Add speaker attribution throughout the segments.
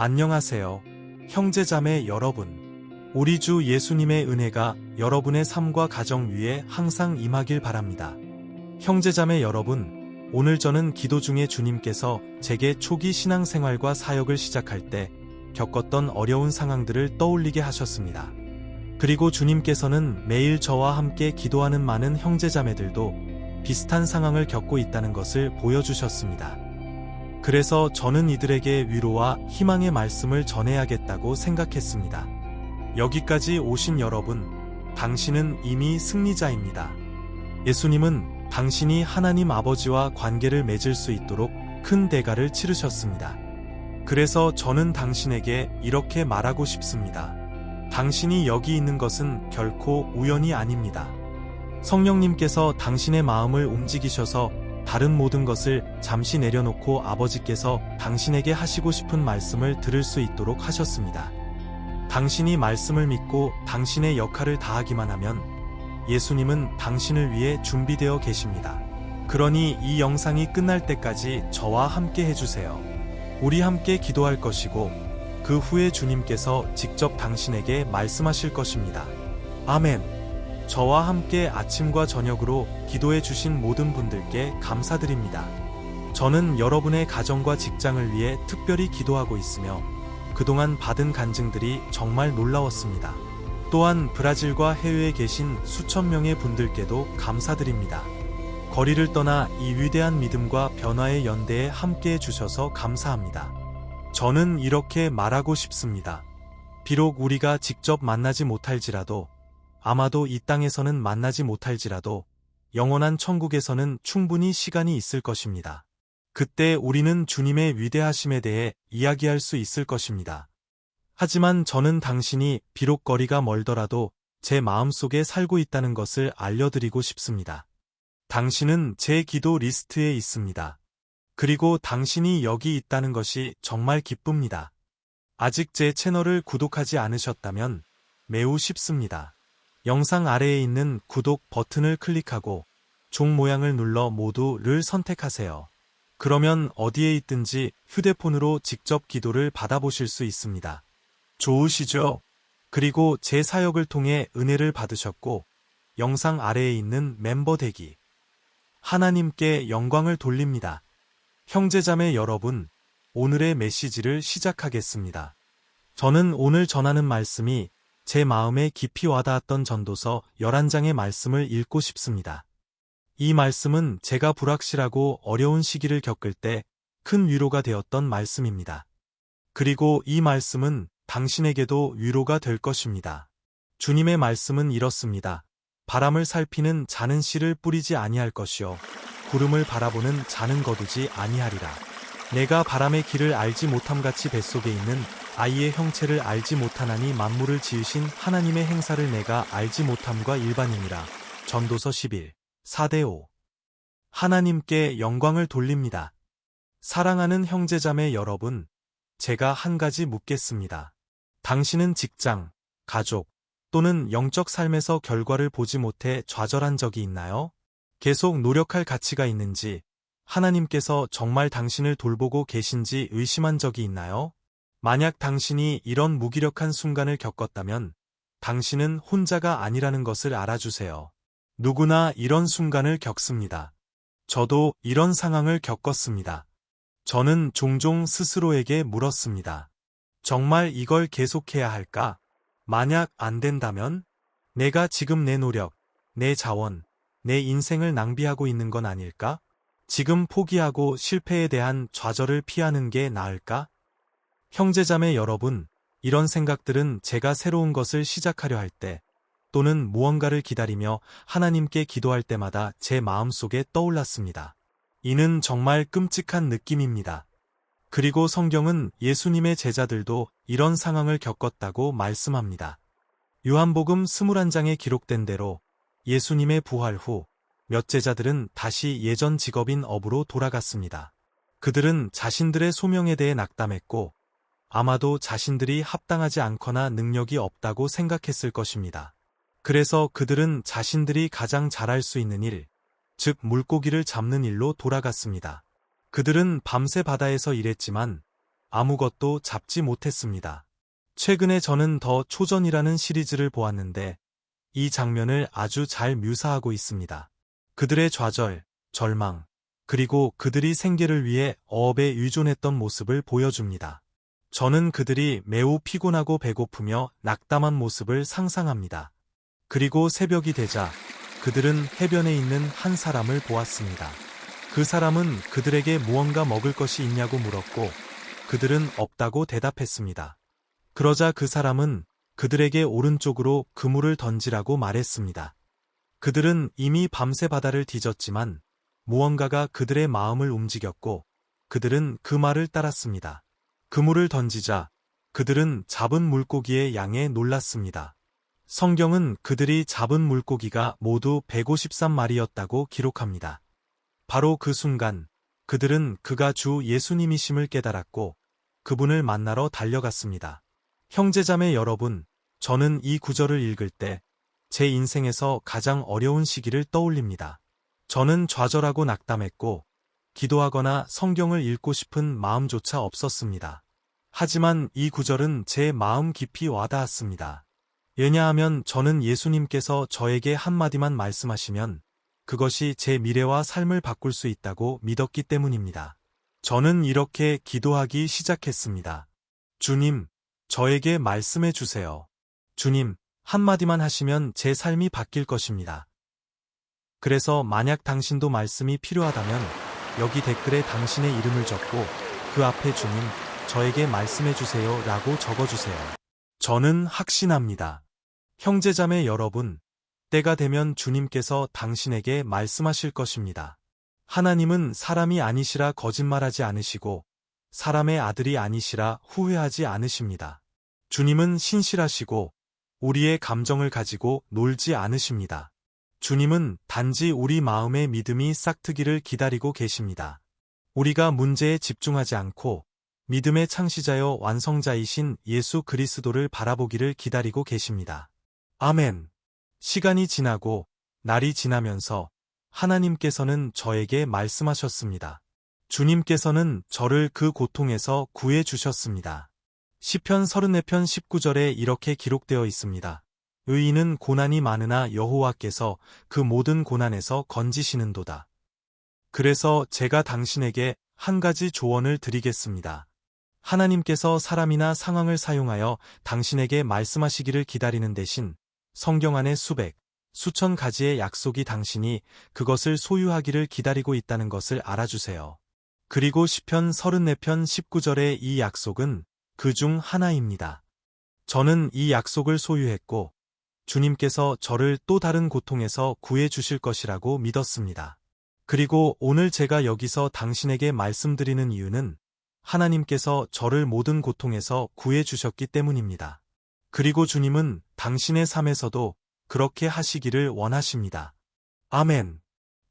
Speaker 1: 안녕하세요. 형제자매 여러분. 우리 주 예수님의 은혜가 여러분의 삶과 가정 위에 항상 임하길 바랍니다. 형제자매 여러분, 오늘 저는 기도 중에 주님께서 제게 초기 신앙생활과 사역을 시작할 때 겪었던 어려운 상황들을 떠올리게 하셨습니다. 그리고 주님께서는 매일 저와 함께 기도하는 많은 형제자매들도 비슷한 상황을 겪고 있다는 것을 보여주셨습니다. 그래서 저는 이들에게 위로와 희망의 말씀을 전해야겠다고 생각했습니다. 여기까지 오신 여러분, 당신은 이미 승리자입니다. 예수님은 당신이 하나님 아버지와 관계를 맺을 수 있도록 큰 대가를 치르셨습니다. 그래서 저는 당신에게 이렇게 말하고 싶습니다. 당신이 여기 있는 것은 결코 우연이 아닙니다. 성령님께서 당신의 마음을 움직이셔서 다른 모든 것을 잠시 내려놓고 아버지께서 당신에게 하시고 싶은 말씀을 들을 수 있도록 하셨습니다. 당신이 말씀을 믿고 당신의 역할을 다하기만 하면 예수님은 당신을 위해 준비되어 계십니다. 그러니 이 영상이 끝날 때까지 저와 함께 해주세요. 우리 함께 기도할 것이고 그 후에 주님께서 직접 당신에게 말씀하실 것입니다. 아멘. 저와 함께 아침과 저녁으로 기도해 주신 모든 분들께 감사드립니다. 저는 여러분의 가정과 직장을 위해 특별히 기도하고 있으며 그동안 받은 간증들이 정말 놀라웠습니다. 또한 브라질과 해외에 계신 수천 명의 분들께도 감사드립니다. 거리를 떠나 이 위대한 믿음과 변화의 연대에 함께해 주셔서 감사합니다. 저는 이렇게 말하고 싶습니다. 비록 우리가 직접 만나지 못할지라도 아마도 이 땅에서는 만나지 못할지라도 영원한 천국에서는 충분히 시간이 있을 것입니다. 그때 우리는 주님의 위대하심에 대해 이야기할 수 있을 것입니다. 하지만 저는 당신이 비록 거리가 멀더라도 제 마음속에 살고 있다는 것을 알려드리고 싶습니다. 당신은 제 기도 리스트에 있습니다. 그리고 당신이 여기 있다는 것이 정말 기쁩니다. 아직 제 채널을 구독하지 않으셨다면 매우 쉽습니다. 영상 아래에 있는 구독 버튼을 클릭하고 종 모양을 눌러 모두를 선택하세요. 그러면 어디에 있든지 휴대폰으로 직접 기도를 받아보실 수 있습니다. 좋으시죠? 그리고 제 사역을 통해 은혜를 받으셨고 영상 아래에 있는 멤버 되기. 하나님께 영광을 돌립니다. 형제자매 여러분, 오늘의 메시지를 시작하겠습니다. 저는 오늘 전하는 말씀이 제 마음에 깊이 와닿았던 전도서 11장의 말씀을 읽고 싶습니다. 이 말씀은 제가 불확실하고 어려운 시기를 겪을 때 큰 위로가 되었던 말씀입니다. 그리고 이 말씀은 당신에게도 위로가 될 것입니다. 주님의 말씀은 이렇습니다. 바람을 살피는 자는 씨를 뿌리지 아니할 것이요 구름을 바라보는 자는 거두지 아니하리라. 내가 바람의 길을 알지 못함같이 뱃속에 있는 아이의 형체를 알지 못하나니 만물을 지으신 하나님의 행사를 내가 알지 못함과 일반이니라. 전도서 11, 4-5. 하나님께 영광을 돌립니다. 사랑하는 형제자매 여러분, 제가 한 가지 묻겠습니다. 당신은 직장, 가족 또는 영적 삶에서 결과를 보지 못해 좌절한 적이 있나요? 계속 노력할 가치가 있는지, 하나님께서 정말 당신을 돌보고 계신지 의심한 적이 있나요? 만약 당신이 이런 무기력한 순간을 겪었다면 당신은 혼자가 아니라는 것을 알아주세요. 누구나 이런 순간을 겪습니다. 저도 이런 상황을 겪었습니다. 저는 종종 스스로에게 물었습니다. 정말 이걸 계속해야 할까? 만약 안 된다면? 내가 지금 내 노력, 내 자원, 내 인생을 낭비하고 있는 건 아닐까? 지금 포기하고 실패에 대한 좌절을 피하는 게 나을까? 형제자매 여러분, 이런 생각들은 제가 새로운 것을 시작하려 할 때 또는 무언가를 기다리며 하나님께 기도할 때마다 제 마음속에 떠올랐습니다. 이는 정말 끔찍한 느낌입니다. 그리고 성경은 예수님의 제자들도 이런 상황을 겪었다고 말씀합니다. 요한복음 21장에 기록된 대로 예수님의 부활 후 몇 제자들은 다시 예전 직업인 업으로 돌아갔습니다. 그들은 자신들의 소명에 대해 낙담했고 아마도 자신들이 합당하지 않거나 능력이 없다고 생각했을 것입니다. 그래서 그들은 자신들이 가장 잘할 수 있는 일, 즉 물고기를 잡는 일로 돌아갔습니다. 그들은 밤새 바다에서 일했지만 아무것도 잡지 못했습니다. 최근에 저는 더 초전이라는 시리즈를 보았는데 이 장면을 아주 잘 묘사하고 있습니다. 그들의 좌절, 절망, 그리고 그들이 생계를 위해 어업에 의존했던 모습을 보여줍니다. 저는 그들이 매우 피곤하고 배고프며 낙담한 모습을 상상합니다. 그리고 새벽이 되자 그들은 해변에 있는 한 사람을 보았습니다. 그 사람은 그들에게 무언가 먹을 것이 있냐고 물었고 그들은 없다고 대답했습니다. 그러자 그 사람은 그들에게 오른쪽으로 그물을 던지라고 말했습니다. 그들은 이미 밤새 바다를 뒤졌지만 무언가가 그들의 마음을 움직였고 그들은 그 말을 따랐습니다. 그물을 던지자 그들은 잡은 물고기의 양에 놀랐습니다. 성경은 그들이 잡은 물고기가 모두 153마리였다고 기록합니다. 바로 그 순간 그들은 그가 주 예수님이심을 깨달았고 그분을 만나러 달려갔습니다. 형제자매 여러분, 저는 이 구절을 읽을 때 제 인생에서 가장 어려운 시기를 떠올립니다. 저는 좌절하고 낙담했고 기도하거나 성경을 읽고 싶은 마음조차 없었습니다. 하지만 이 구절은 제 마음 깊이 와닿았습니다. 왜냐하면 저는 예수님께서 저에게 한마디만 말씀하시면 그것이 제 미래와 삶을 바꿀 수 있다고 믿었기 때문입니다. 저는 이렇게 기도하기 시작했습니다. 주님, 저에게 말씀해 주세요. 주님, 한마디만 하시면 제 삶이 바뀔 것입니다. 그래서 만약 당신도 말씀이 필요하다면 여기 댓글에 당신의 이름을 적고 그 앞에 주님, 저에게 말씀해 주세요 라고 적어주세요. 저는 확신합니다. 형제자매 여러분, 때가 되면 주님께서 당신에게 말씀하실 것입니다. 하나님은 사람이 아니시라 거짓말하지 않으시고 사람의 아들이 아니시라 후회하지 않으십니다. 주님은 신실하시고 우리의 감정을 가지고 놀지 않으십니다. 주님은 단지 우리 마음의 믿음이 싹트기를 기다리고 계십니다. 우리가 문제에 집중하지 않고 믿음의 창시자여 완성자이신 예수 그리스도를 바라보기를 기다리고 계십니다. 아멘. 시간이 지나고 날이 지나면서 하나님께서는 저에게 말씀하셨습니다. 주님께서는 저를 그 고통에서 구해 주셨습니다. 시편 34편 19절에 이렇게 기록되어 있습니다. 의인은 고난이 많으나 여호와께서 그 모든 고난에서 건지시는도다. 그래서 제가 당신에게 한 가지 조언을 드리겠습니다. 하나님께서 사람이나 상황을 사용하여 당신에게 말씀하시기를 기다리는 대신 성경 안에 수백, 수천 가지의 약속이 당신이 그것을 소유하기를 기다리고 있다는 것을 알아주세요. 그리고 시편 34편 19절의 이 약속은 그 중 하나입니다. 저는 이 약속을 소유했고 주님께서 저를 또 다른 고통에서 구해 주실 것이라고 믿었습니다. 그리고 오늘 제가 여기서 당신에게 말씀드리는 이유는 하나님께서 저를 모든 고통에서 구해 주셨기 때문입니다. 그리고 주님은 당신의 삶에서도 그렇게 하시기를 원하십니다. 아멘.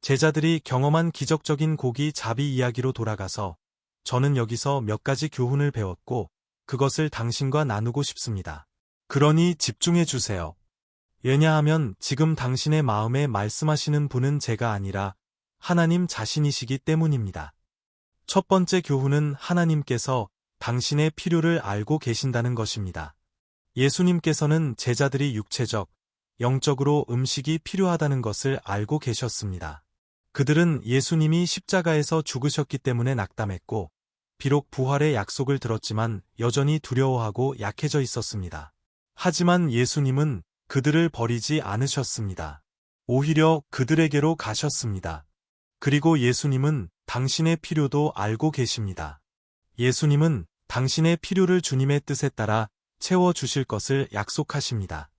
Speaker 1: 제자들이 경험한 기적적인 고기 잡이 이야기로 돌아가서 저는 여기서 몇 가지 교훈을 배웠고 그것을 당신과 나누고 싶습니다. 그러니 집중해 주세요. 왜냐하면 지금 당신의 마음에 말씀하시는 분은 제가 아니라 하나님 자신이시기 때문입니다. 첫 번째 교훈은 하나님께서 당신의 필요를 알고 계신다는 것입니다. 예수님께서는 제자들이 육체적, 영적으로 음식이 필요하다는 것을 알고 계셨습니다. 그들은 예수님이 십자가에서 죽으셨기 때문에 낙담했고 비록 부활의 약속을 들었지만 여전히 두려워하고 약해져 있었습니다. 하지만 예수님은 그들을 버리지 않으셨습니다. 오히려 그들에게로 가셨습니다. 그리고 예수님은 당신의 필요도 알고 계십니다. 예수님은 당신의 필요를 주님의 뜻에 따라 채워주실 것을 약속하십니다.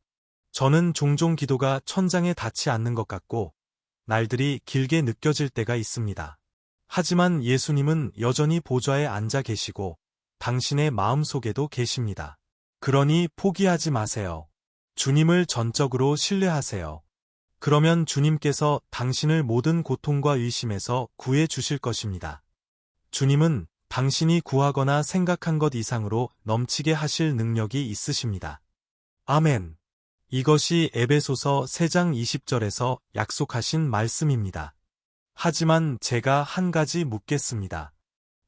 Speaker 1: 저는 종종 기도가 천장에 닿지 않는 것 같고 날들이 길게 느껴질 때가 있습니다. 하지만 예수님은 여전히 보좌에 앉아 계시고 당신의 마음속에도 계십니다. 그러니 포기하지 마세요. 주님을 전적으로 신뢰하세요. 그러면 주님께서 당신을 모든 고통과 의심에서 구해 주실 것입니다. 주님은 당신이 구하거나 생각한 것 이상으로 넘치게 하실 능력이 있으십니다. 아멘. 이것이 에베소서 3장 20절에서 약속하신 말씀입니다. 하지만 제가 한 가지 묻겠습니다.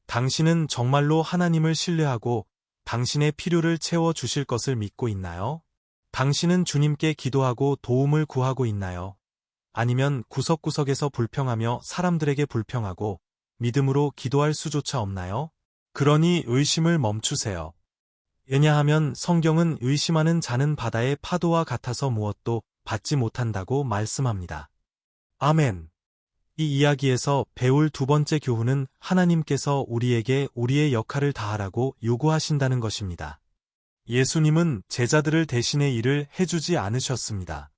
Speaker 1: 당신은 정말로 하나님을 신뢰하고 당신의 필요를 채워 주실 것을 믿고 있나요? 당신은 주님께 기도하고 도움을 구하고 있나요? 아니면 구석구석에서 불평하며 사람들에게 불평하고 믿음으로 기도할 수조차 없나요? 그러니 의심을 멈추세요. 왜냐하면 성경은 의심하는 자는 바다의 파도와 같아서 무엇도 받지 못한다고 말씀합니다. 아멘. 이 이야기에서 배울 두 번째 교훈은 하나님께서 우리에게 우리의 역할을 다하라고 요구하신다는 것입니다. 예수님은 제자들을 대신해 일을 해주지 않으셨습니다.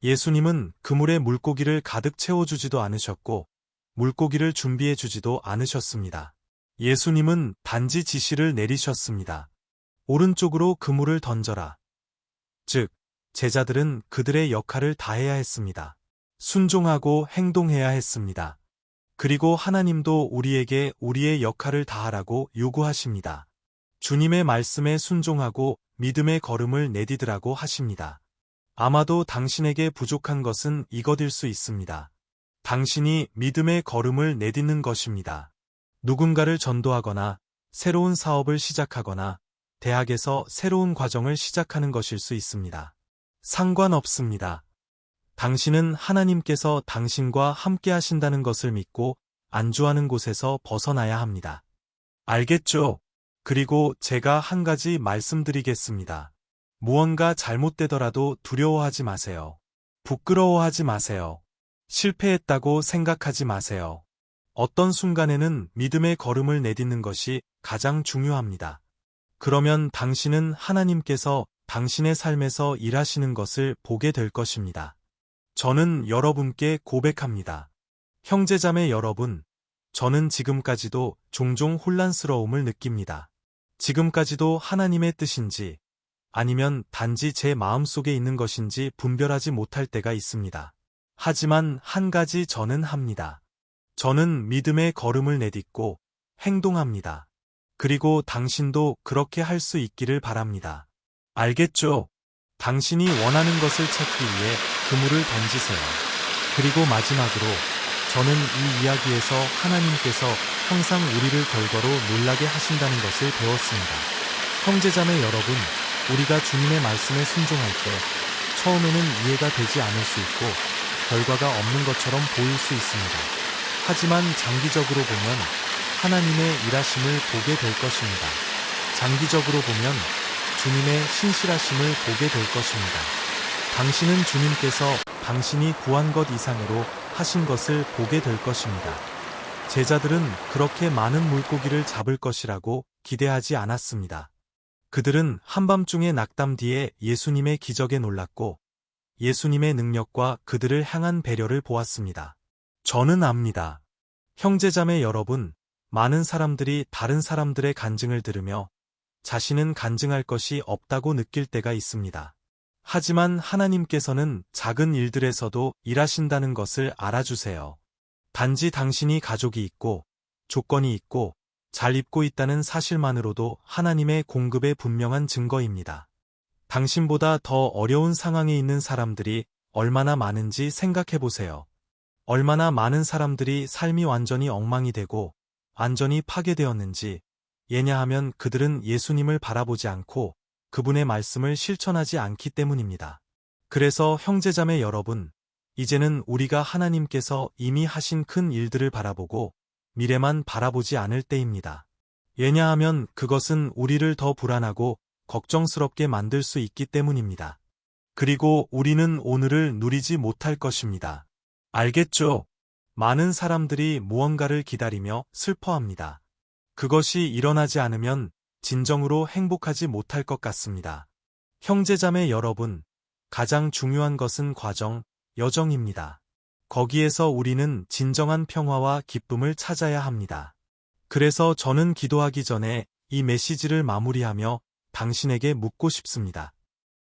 Speaker 1: 예수님은 그물에 물고기를 가득 채워주지도 않으셨고 물고기를 준비해주지도 않으셨습니다. 예수님은 단지 지시를 내리셨습니다. 오른쪽으로 그물을 던져라. 즉, 제자들은 그들의 역할을 다해야 했습니다. 순종하고 행동해야 했습니다. 그리고 하나님도 우리에게 우리의 역할을 다하라고 요구하십니다. 주님의 말씀에 순종하고 믿음의 걸음을 내디디라고 하십니다. 아마도 당신에게 부족한 것은 이것일 수 있습니다. 당신이 믿음의 걸음을 내딛는 것입니다. 누군가를 전도하거나 새로운 사업을 시작하거나 대학에서 새로운 과정을 시작하는 것일 수 있습니다. 상관없습니다. 당신은 하나님께서 당신과 함께 하신다는 것을 믿고 안주하는 곳에서 벗어나야 합니다. 알겠죠? 그리고 제가 한 가지 말씀드리겠습니다. 무언가 잘못되더라도 두려워하지 마세요. 부끄러워하지 마세요. 실패했다고 생각하지 마세요. 어떤 순간에는 믿음의 걸음을 내딛는 것이 가장 중요합니다. 그러면 당신은 하나님께서 당신의 삶에서 일하시는 것을 보게 될 것입니다. 저는 여러분께 고백합니다. 형제자매 여러분, 저는 지금까지도 종종 혼란스러움을 느낍니다. 지금까지도 하나님의 뜻인지 아니면 단지 제 마음속에 있는 것인지 분별하지 못할 때가 있습니다. 하지만 한 가지 저는 합니다. 저는 믿음의 걸음을 내딛고 행동합니다. 그리고 당신도 그렇게 할 수 있기를 바랍니다. 알겠죠? 당신이 원하는 것을 찾기 위해 그물을 던지세요. 그리고 마지막으로 저는 이 이야기에서 하나님께서 항상 우리를 결과로 놀라게 하신다는 것을 배웠습니다. 형제자매 여러분, 우리가 주님의 말씀에 순종할 때 처음에는 이해가 되지 않을 수 있고 결과가 없는 것처럼 보일 수 있습니다. 하지만 장기적으로 보면 하나님의 일하심을 보게 될 것입니다. 장기적으로 보면 주님의 신실하심을 보게 될 것입니다. 당신은 주님께서 당신이 구한 것 이상으로 하신 것을 보게 될 것입니다. 제자들은 그렇게 많은 물고기를 잡을 것이라고 기대하지 않았습니다. 그들은 한밤중에 낙담 뒤에 예수님의 기적에 놀랐고 예수님의 능력과 그들을 향한 배려를 보았습니다. 저는 압니다. 형제자매 여러분, 많은 사람들이 다른 사람들의 간증을 들으며 자신은 간증할 것이 없다고 느낄 때가 있습니다. 하지만 하나님께서는 작은 일들에서도 일하신다는 것을 알아주세요. 단지 당신이 가족이 있고 조건이 있고 잘 입고 있다는 사실만으로도 하나님의 공급의 분명한 증거입니다. 당신보다 더 어려운 상황에 있는 사람들이 얼마나 많은지 생각해 보세요. 얼마나 많은 사람들이 삶이 완전히 엉망이 되고 완전히 파괴되었는지, 왜냐하면 그들은 예수님을 바라보지 않고 그분의 말씀을 실천하지 않기 때문입니다. 그래서 형제자매 여러분, 이제는 우리가 하나님께서 이미 하신 큰 일들을 바라보고 미래만 바라보지 않을 때입니다. 왜냐하면 그것은 우리를 더 불안하고 걱정스럽게 만들 수 있기 때문입니다. 그리고 우리는 오늘을 누리지 못할 것입니다. 알겠죠? 많은 사람들이 무언가를 기다리며 슬퍼합니다. 그것이 일어나지 않으면 진정으로 행복하지 못할 것 같습니다. 형제자매 여러분, 가장 중요한 것은 과정, 여정입니다. 거기에서 우리는 진정한 평화와 기쁨을 찾아야 합니다. 그래서 저는 기도하기 전에 이 메시지를 마무리하며 당신에게 묻고 싶습니다.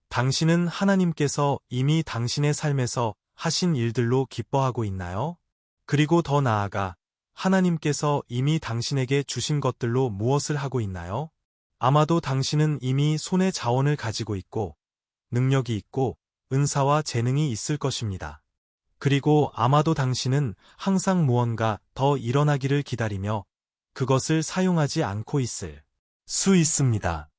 Speaker 1: 당신은 하나님께서 이미 당신의 삶에서 하신 일들로 기뻐하고 있나요? 그리고 더 나아가 하나님께서 이미 당신에게 주신 것들로 무엇을 하고 있나요? 아마도 당신은 이미 손에 자원을 가지고 있고 능력이 있고 은사와 재능이 있을 것입니다. 그리고 아마도 당신은 항상 무언가 더 일어나기를 기다리며 그것을 사용하지 않고 있을 수 있습니다.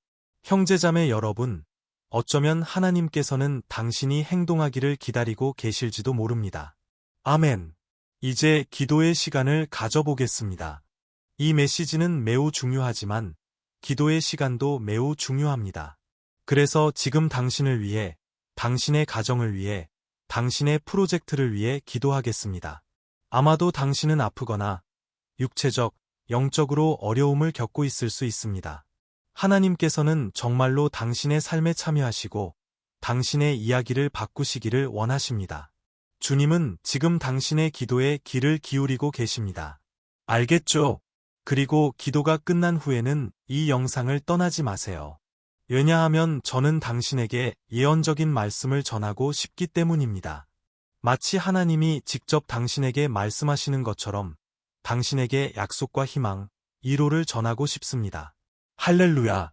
Speaker 1: 형제자매 여러분, 어쩌면 하나님께서는 당신이 행동하기를 기다리고 계실지도 모릅니다. 아멘. 이제 기도의 시간을 가져보겠습니다. 이 메시지는 매우 중요하지만 기도의 시간도 매우 중요합니다. 그래서 지금 당신을 위해, 당신의 가정을 위해, 당신의 프로젝트를 위해 기도하겠습니다. 아마도 당신은 아프거나 육체적, 영적으로 어려움을 겪고 있을 수 있습니다. 하나님께서는 정말로 당신의 삶에 참여하시고 당신의 이야기를 바꾸시기를 원하십니다. 주님은 지금 당신의 기도에 귀를 기울이고 계십니다. 알겠죠? 그리고 기도가 끝난 후에는 이 영상을 떠나지 마세요. 왜냐하면 저는 당신에게 예언적인 말씀을 전하고 싶기 때문입니다. 마치 하나님이 직접 당신에게 말씀하시는 것처럼 당신에게 약속과 희망, 위로를 전하고 싶습니다. 할렐루야!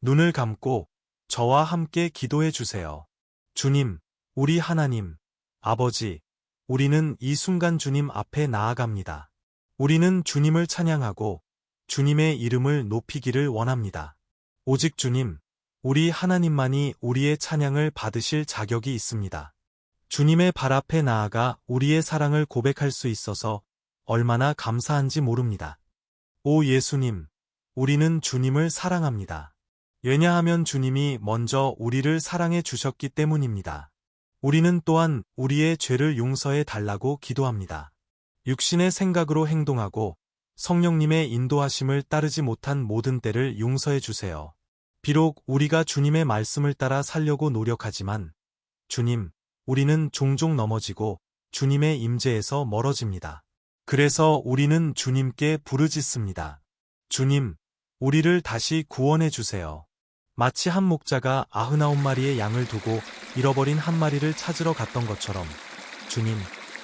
Speaker 1: 눈을 감고 저와 함께 기도해 주세요. 주님, 우리 하나님, 아버지, 우리는 이 순간 주님 앞에 나아갑니다. 우리는 주님을 찬양하고 주님의 이름을 높이기를 원합니다. 오직 주님, 우리 하나님만이 우리의 찬양을 받으실 자격이 있습니다. 주님의 발 앞에 나아가 우리의 사랑을 고백할 수 있어서 얼마나 감사한지 모릅니다. 오 예수님, 우리는 주님을 사랑합니다. 왜냐하면 주님이 먼저 우리를 사랑해 주셨기 때문입니다. 우리는 또한 우리의 죄를 용서해 달라고 기도합니다. 육신의 생각으로 행동하고 성령님의 인도하심을 따르지 못한 모든 때를 용서해 주세요. 비록 우리가 주님의 말씀을 따라 살려고 노력하지만 주님, 우리는 종종 넘어지고 주님의 임재에서 멀어집니다. 그래서 우리는 주님께 부르짖습니다. 주님, 우리를 다시 구원해 주세요. 마치 한 목자가 99마리의 양을 두고 잃어버린 한 마리를 찾으러 갔던 것처럼 주님,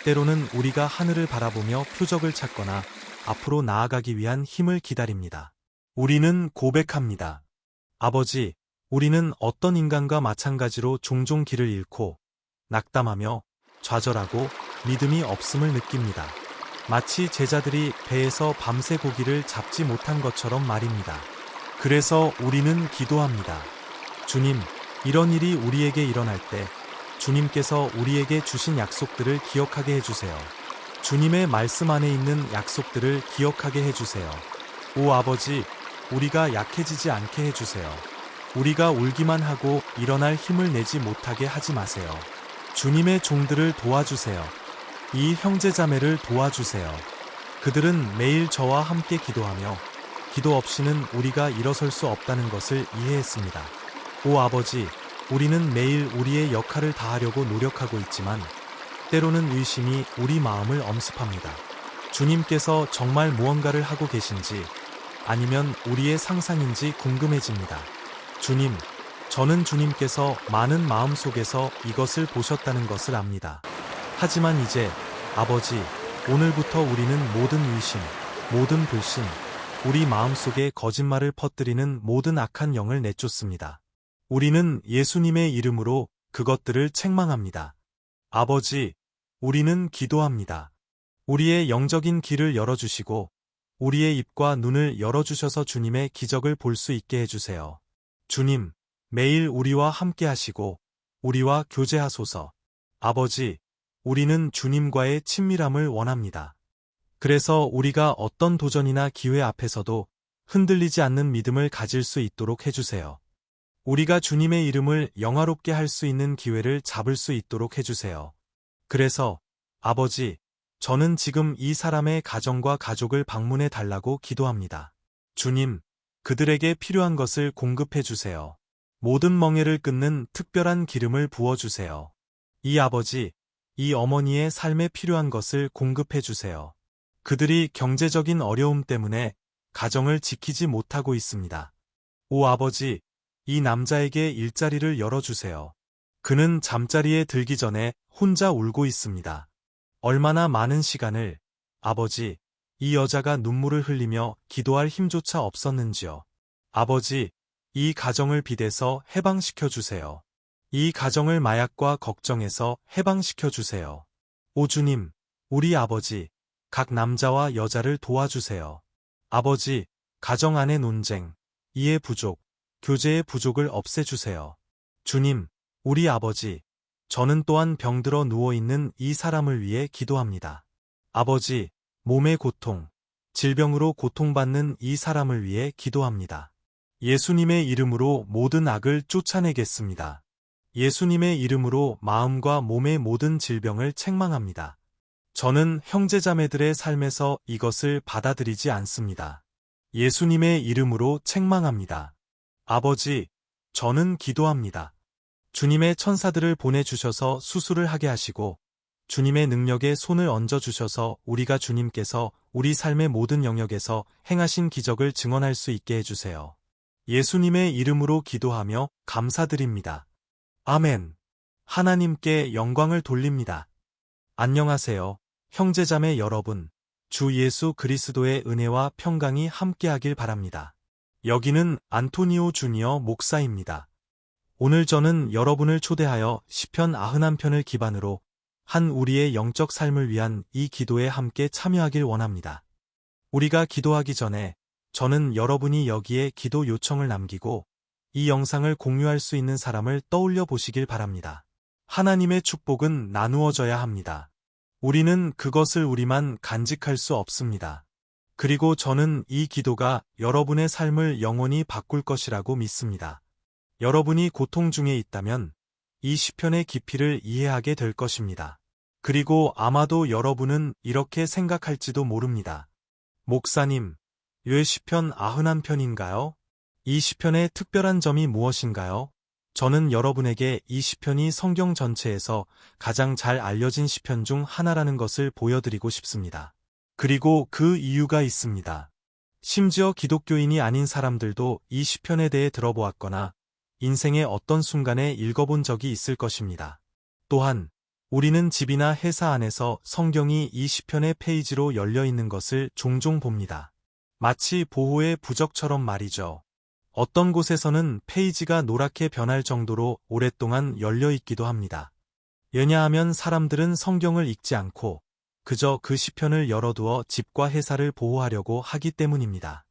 Speaker 1: 때로는 우리가 하늘을 바라보며 표적을 찾거나 앞으로 나아가기 위한 힘을 기다립니다. 우리는 고백합니다. 아버지, 우리는 어떤 인간과 마찬가지로 종종 길을 잃고 낙담하며 좌절하고 믿음이 없음을 느낍니다. 마치 제자들이 배에서 밤새 고기를 잡지 못한 것처럼 말입니다. 그래서 우리는 기도합니다. 주님, 이런 일이 우리에게 일어날 때 주님께서 우리에게 주신 약속들을 기억하게 해주세요. 주님의 말씀 안에 있는 약속들을 기억하게 해주세요. 오 아버지, 우리가 약해지지 않게 해주세요. 우리가 울기만 하고 일어날 힘을 내지 못하게 하지 마세요. 주님의 종들을 도와주세요. 이 형제자매를 도와주세요. 그들은 매일 저와 함께 기도하며 기도 없이는 우리가 일어설 수 없다는 것을 이해했습니다. 오 아버지, 우리는 매일 우리의 역할을 다하려고 노력하고 있지만 때로는 의심이 우리 마음을 엄습합니다. 주님께서 정말 무언가를 하고 계신지 아니면 우리의 상상인지 궁금해집니다. 주님, 저는 주님께서 많은 마음 속에서 이것을 보셨다는 것을 압니다. 하지만 이제 아버지, 오늘부터 우리는 모든 의심, 모든 불신, 우리 마음속에 거짓말을 퍼뜨리는 모든 악한 영을 내쫓습니다. 우리는 예수님의 이름으로 그것들을 책망합니다. 아버지, 우리는 기도합니다. 우리의 영적인 길을 열어주시고 우리의 입과 눈을 열어주셔서 주님의 기적을 볼 수 있게 해주세요. 주님, 매일 우리와 함께 하시고 우리와 교제하소서. 아버지, 우리는 주님과의 친밀함을 원합니다. 그래서 우리가 어떤 도전이나 기회 앞에서도 흔들리지 않는 믿음을 가질 수 있도록 해주세요. 우리가 주님의 이름을 영화롭게 할 수 있는 기회를 잡을 수 있도록 해주세요. 그래서 아버지, 저는 지금 이 사람의 가정과 가족을 방문해 달라고 기도합니다. 주님, 그들에게 필요한 것을 공급해 주세요. 모든 멍에를 끊는 특별한 기름을 부어주세요. 이 아버지, 이 어머니의 삶에 필요한 것을 공급해 주세요. 그들이 경제적인 어려움 때문에 가정을 지키지 못하고 있습니다. 오 아버지, 이 남자에게 일자리를 열어주세요. 그는 잠자리에 들기 전에 혼자 울고 있습니다. 얼마나 많은 시간을, 아버지, 이 여자가 눈물을 흘리며 기도할 힘조차 없었는지요. 아버지, 이 가정을 빚에서 해방시켜 주세요. 이 가정을 마약과 걱정에서 해방시켜 주세요. 오 주님, 우리 아버지, 각 남자와 여자를 도와주세요. 아버지, 가정 안의 논쟁, 이해 부족, 교제의 부족을 없애주세요. 주님, 우리 아버지, 저는 또한 병들어 누워있는 이 사람을 위해 기도합니다. 아버지, 몸의 고통, 질병으로 고통받는 이 사람을 위해 기도합니다. 예수님의 이름으로 모든 악을 쫓아내겠습니다. 예수님의 이름으로 마음과 몸의 모든 질병을 책망합니다. 저는 형제자매들의 삶에서 이것을 받아들이지 않습니다. 예수님의 이름으로 책망합니다. 아버지, 저는 기도합니다. 주님의 천사들을 보내주셔서 수술을 하게 하시고 주님의 능력에 손을 얹어주셔서 우리가 주님께서 우리 삶의 모든 영역에서 행하신 기적을 증언할 수 있게 해주세요. 예수님의 이름으로 기도하며 감사드립니다. 아멘. 하나님께 영광을 돌립니다. 안녕하세요, 형제자매 여러분. 주 예수 그리스도의 은혜와 평강이 함께하길 바랍니다. 여기는 안토니오 주니어 목사입니다. 오늘 저는 여러분을 초대하여 시편 91편을 기반으로 한 우리의 영적 삶을 위한 이 기도에 함께 참여하길 원합니다. 우리가 기도하기 전에 저는 여러분이 여기에 기도 요청을 남기고 이 영상을 공유할 수 있는 사람을 떠올려 보시길 바랍니다. 하나님의 축복은 나누어져야 합니다. 우리는 그것을 우리만 간직할 수 없습니다. 그리고 저는 이 기도가 여러분의 삶을 영원히 바꿀 것이라고 믿습니다. 여러분이 고통 중에 있다면 이 시편의 깊이를 이해하게 될 것입니다. 그리고 아마도 여러분은 이렇게 생각할지도 모릅니다. 목사님, 왜 시편 91편인가요? 이 시편의 특별한 점이 무엇인가요? 저는 여러분에게 이 시편이 성경 전체에서 가장 잘 알려진 시편 중 하나라는 것을 보여드리고 싶습니다. 그리고 그 이유가 있습니다. 심지어 기독교인이 아닌 사람들도 이 시편에 대해 들어보았거나 인생의 어떤 순간에 읽어본 적이 있을 것입니다. 또한 우리는 집이나 회사 안에서 성경이 이 시편의 페이지로 열려 있는 것을 종종 봅니다. 마치 보호의 부적처럼 말이죠. 어떤 곳에서는 페이지가 노랗게 변할 정도로 오랫동안 열려 있기도 합니다. 왜냐하면 사람들은 성경을 읽지 않고 그저 그 시편을 열어두어 집과 회사를 보호하려고 하기 때문입니다.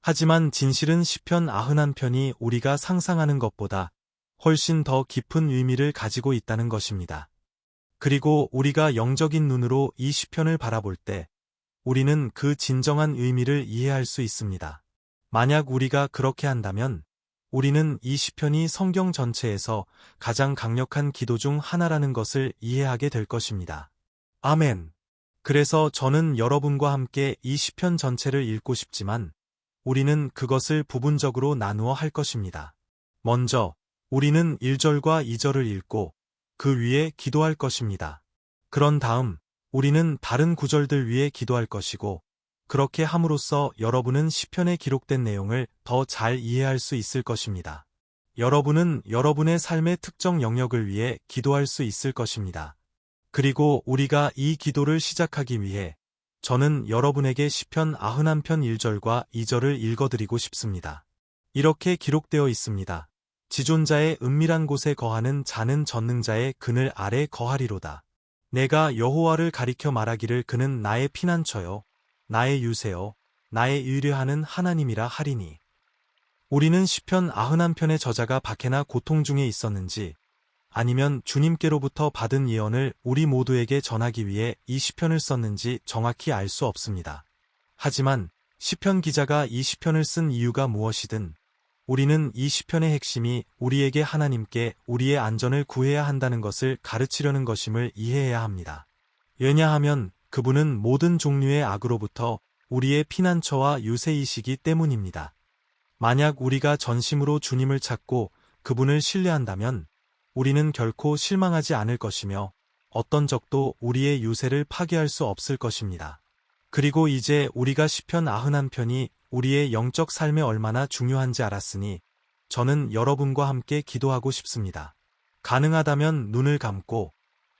Speaker 1: 하지만 진실은 시편 91편이 우리가 상상하는 것보다 훨씬 더 깊은 의미를 가지고 있다는 것입니다. 그리고 우리가 영적인 눈으로 이 시편을 바라볼 때 우리는 그 진정한 의미를 이해할 수 있습니다. 만약 우리가 그렇게 한다면 우리는 이 시편이 성경 전체에서 가장 강력한 기도 중 하나라는 것을 이해하게 될 것입니다. 아멘. 그래서 저는 여러분과 함께 이 시편 전체를 읽고 싶지만 우리는 그것을 부분적으로 나누어 할 것입니다. 먼저 우리는 1절과 2절을 읽고 그 위에 기도할 것입니다. 그런 다음 우리는 다른 구절들 위에 기도할 것이고 그렇게 함으로써 여러분은 시편에 기록된 내용을 더 잘 이해할 수 있을 것입니다. 여러분은 여러분의 삶의 특정 영역을 위해 기도할 수 있을 것입니다. 그리고 우리가 이 기도를 시작하기 위해 저는 여러분에게 시편 91편 1절과 2절을 읽어드리고 싶습니다. 이렇게 기록되어 있습니다. 지존자의 은밀한 곳에 거하는 자는 전능자의 그늘 아래 거하리로다. 내가 여호와를 가리켜 말하기를 그는 나의 피난처요, 나의 유세요, 나의 의뢰하는 하나님이라 하리니. 우리는 시편 91편의 저자가 박해나 고통 중에 있었는지 아니면 주님께로부터 받은 예언을 우리 모두에게 전하기 위해 이 시편을 썼는지 정확히 알 수 없습니다. 하지만 시편 기자가 이 시편을 쓴 이유가 무엇이든 우리는 이 시편의 핵심이 우리에게 하나님께 우리의 안전을 구해야 한다는 것을 가르치려는 것임을 이해해야 합니다. 왜냐하면 그분은 모든 종류의 악으로부터 우리의 피난처와 유세이시기 때문입니다. 만약 우리가 전심으로 주님을 찾고 그분을 신뢰한다면 우리는 결코 실망하지 않을 것이며 어떤 적도 우리의 유세를 파괴할 수 없을 것입니다. 그리고 이제 우리가 시편 91편이 우리의 영적 삶에 얼마나 중요한지 알았으니 저는 여러분과 함께 기도하고 싶습니다. 가능하다면 눈을 감고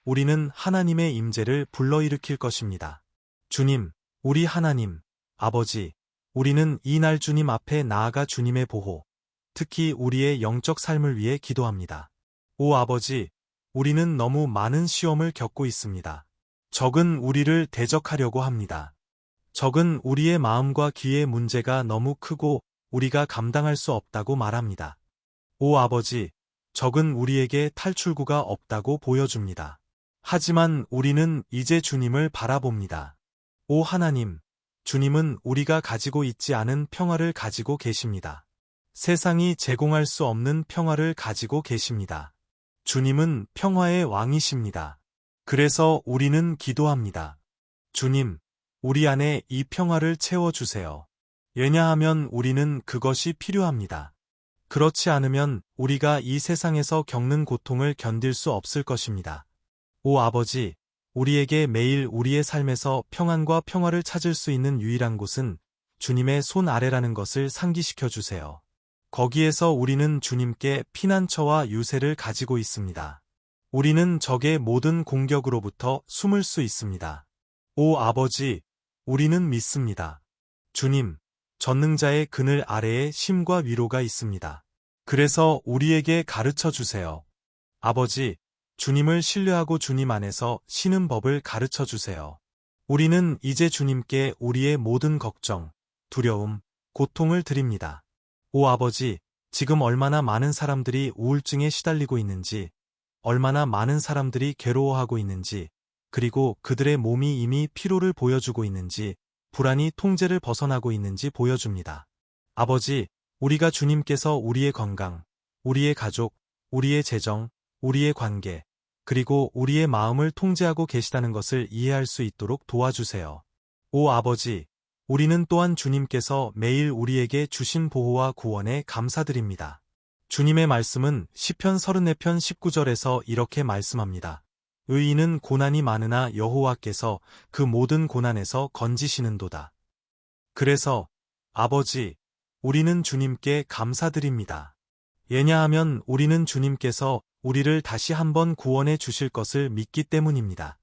Speaker 1: 우리는 하나님의 임재를 불러일으킬 것입니다. 주님, 우리 하나님, 아버지, 우리는 이날 주님 앞에 나아가 주님의 보호, 특히 우리의 영적 삶을 위해 기도합니다. 오 아버지, 우리는 너무 많은 시험을 겪고 있습니다. 적은 우리를 대적하려고 합니다. 적은 우리의 마음과 귀의 문제가 너무 크고 우리가 감당할 수 없다고 말합니다. 오 아버지, 적은 우리에게 탈출구가 없다고 보여줍니다. 하지만 우리는 이제 주님을 바라봅니다. 오 하나님, 주님은 우리가 가지고 있지 않은 평화를 가지고 계십니다. 세상이 제공할 수 없는 평화를 가지고 계십니다. 주님은 평화의 왕이십니다. 그래서 우리는 기도합니다. 주님, 우리 안에 이 평화를 채워주세요. 왜냐하면 우리는 그것이 필요합니다. 그렇지 않으면 우리가 이 세상에서 겪는 고통을 견딜 수 없을 것입니다. 오 아버지, 우리에게 매일 우리의 삶에서 평안과 평화를 찾을 수 있는 유일한 곳은 주님의 손 아래라는 것을 상기시켜 주세요. 거기에서 우리는 주님께 피난처와 유세를 가지고 있습니다. 우리는 적의 모든 공격으로부터 숨을 수 있습니다. 오 아버지, 우리는 믿습니다. 주님, 전능자의 그늘 아래에 쉼과 위로가 있습니다. 그래서 우리에게 가르쳐 주세요. 아버지, 주님을 신뢰하고 주님 안에서 쉬는 법을 가르쳐 주세요. 우리는 이제 주님께 우리의 모든 걱정, 두려움, 고통을 드립니다. 오 아버지, 지금 얼마나 많은 사람들이 우울증에 시달리고 있는지, 얼마나 많은 사람들이 괴로워하고 있는지, 그리고 그들의 몸이 이미 피로를 보여주고 있는지, 불안이 통제를 벗어나고 있는지 보여줍니다. 아버지, 우리가 주님께서 우리의 건강, 우리의 가족, 우리의 재정, 우리의 관계, 그리고 우리의 마음을 통제하고 계시다는 것을 이해할 수 있도록 도와주세요. 오 아버지, 우리는 또한 주님께서 매일 우리에게 주신 보호와 구원에 감사드립니다. 주님의 말씀은 시편 34편 19절에서 이렇게 말씀합니다. 의인은 고난이 많으나 여호와께서 그 모든 고난에서 건지시는도다. 그래서 아버지, 우리는 주님께 감사드립니다. 왜냐하면 우리는 주님께서 우리를 다시 한번 구원해 주실 것을 믿기 때문입니다.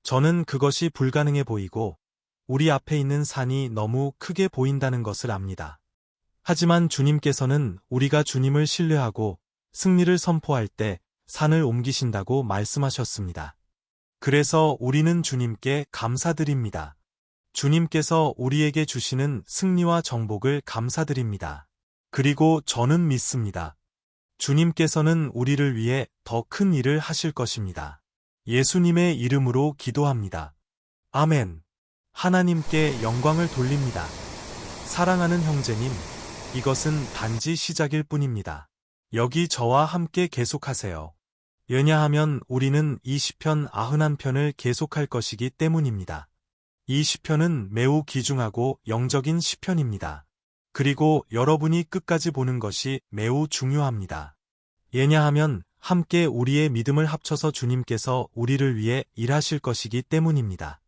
Speaker 1: 저는 그것이 불가능해 보이고 우리 앞에 있는 산이 너무 크게 보인다는 것을 압니다. 하지만 주님께서는 우리가 주님을 신뢰하고 승리를 선포할 때 산을 옮기신다고 말씀하셨습니다. 그래서 우리는 주님께 감사드립니다. 주님께서 우리에게 주시는 승리와 정복을 감사드립니다. 그리고 저는 믿습니다. 주님께서는 우리를 위해 더 큰 일을 하실 것입니다. 예수님의 이름으로 기도합니다. 아멘. 하나님께 영광을 돌립니다. 사랑하는 형제님, 이것은 단지 시작일 뿐입니다. 여기 저와 함께 계속하세요. 왜냐하면 우리는 이 시편 91편을 계속할 것이기 때문입니다. 이 시편은 매우 귀중하고 영적인 시편입니다. 그리고 여러분이 끝까지 보는 것이 매우 중요합니다. 왜냐하면 함께 우리의 믿음을 합쳐서 주님께서 우리를 위해 일하실 것이기 때문입니다.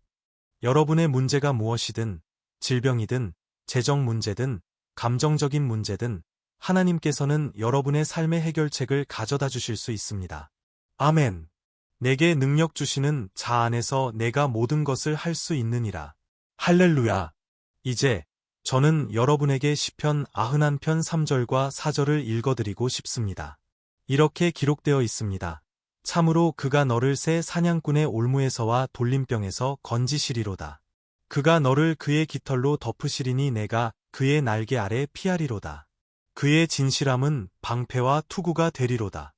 Speaker 1: 여러분의 문제가 무엇이든, 질병이든, 재정 문제든, 감정적인 문제든, 하나님께서는 여러분의 삶의 해결책을 가져다 주실 수 있습니다. 아멘. 내게 능력 주시는 자 안에서 내가 모든 것을 할 수 있느니라. 할렐루야. 이제 저는 여러분에게 시편 91편 3절과 4절을 읽어드리고 싶습니다. 이렇게 기록되어 있습니다. 참으로 그가 너를 새 사냥꾼의 올무에서와 돌림병에서 건지시리로다. 그가 너를 그의 깃털로 덮으시리니 내가 그의 날개 아래 피하리로다. 그의 진실함은 방패와 투구가 되리로다.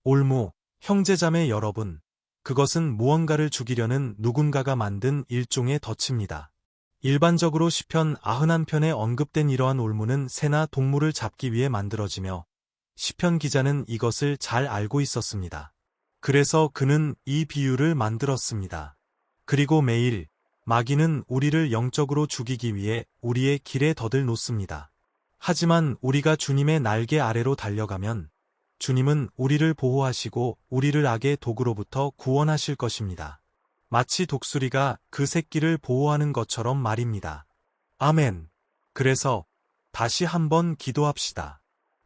Speaker 1: 올무, 형제자매 여러분, 그것은 무언가를 죽이려는 누군가가 만든 일종의 덫입니다. 일반적으로 시편 91편에 언급된 이러한 올무는 새나 동물을 잡기 위해 만들어지며 시편 기자는 이것을 잘 알고 있었습니다. 그래서 그는 이 비유를 만들었습니다. 그리고 매일 마귀는 우리를 영적으로 죽이기 위해 우리의 길에 덫을 놓습니다. 하지만 우리가 주님의 날개 아래로 달려가면 주님은 우리를 보호하시고 우리를 악의 도구로부터 구원하실 것입니다. 마치 독수리가 그 새끼를 보호하는 것처럼 말입니다. 아멘. 그래서 다시 한번 기도합시다.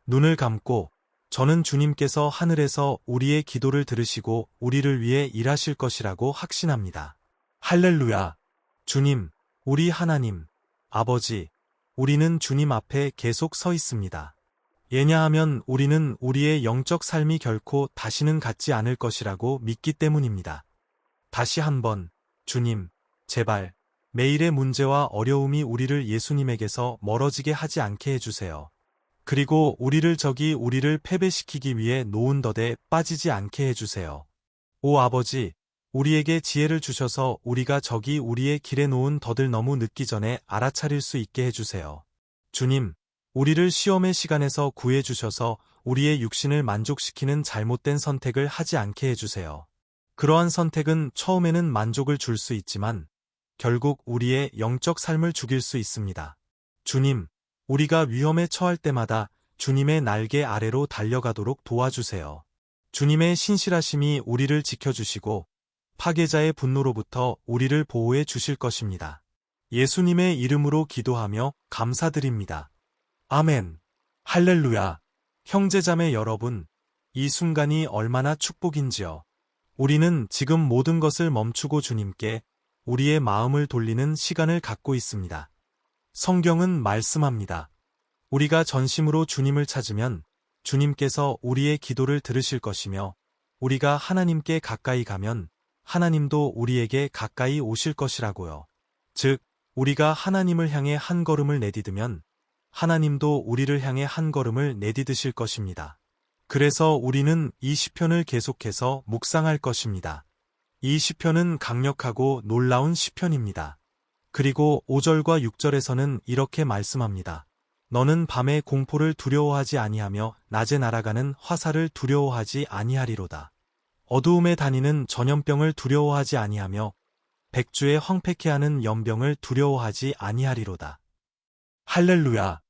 Speaker 1: 눈을 감고 저는 주님께서 하늘에서 우리의 기도를 들으시고 우리를 위해 일하실 것이라고 확신합니다. 할렐루야. 주님, 우리 하나님, 아버지, 우리는 주님 앞에 계속 서 있습니다. 왜냐하면 우리는 우리의 영적 삶이 결코 다시는 같지 않을 것이라고 믿기 때문입니다. 다시 한번, 주님, 제발, 매일의 문제와 어려움이 우리를 예수님에게서 멀어지게 하지 않게 해주세요. 그리고 우리를 패배시키기 위해 놓은 덫에 빠지지 않게 해주세요. 오 아버지, 우리에게 지혜를 주셔서 우리가 우리의 길에 놓은 덫을 너무 늦기 전에 알아차릴 수 있게 해주세요. 주님, 우리를 시험의 시간에서 구해주셔서 우리의 육신을 만족시키는 잘못된 선택을 하지 않게 해주세요. 그러한 선택은 처음에는 만족을 줄 수 있지만 결국 우리의 영적 삶을 죽일 수 있습니다. 주님, 우리가 위험에 처할 때마다 주님의 날개 아래로 달려가도록 도와주세요. 주님의 신실하심이 우리를 지켜주시고 파괴자의 분노로부터 우리를 보호해 주실 것입니다. 예수님의 이름으로 기도하며 감사드립니다. 아멘. 할렐루야. 형제자매 여러분, 이 순간이 얼마나 축복인지요. 우리는 지금 모든 것을 멈추고 주님께 우리의 마음을 돌리는 시간을 갖고 있습니다. 성경은 말씀합니다. 우리가 전심으로 주님을 찾으면 주님께서 우리의 기도를 들으실 것이며 우리가 하나님께 가까이 가면 하나님도 우리에게 가까이 오실 것이라고요. 즉, 우리가 하나님을 향해 한 걸음을 내디디면 하나님도 우리를 향해 한 걸음을 내디디실 것입니다. 그래서 우리는 이 시편을 계속해서 묵상할 것입니다. 이 시편은 강력하고 놀라운 시편입니다. 그리고 5절과 6절에서는 이렇게 말씀합니다. 너는 밤의 공포를 두려워하지 아니하며 낮에 날아가는 화살을 두려워하지 아니하리로다. 어두움에 다니는 전염병을 두려워하지 아니하며 백주에 황폐케 하는 연병을 두려워하지 아니하리로다. 할렐루야.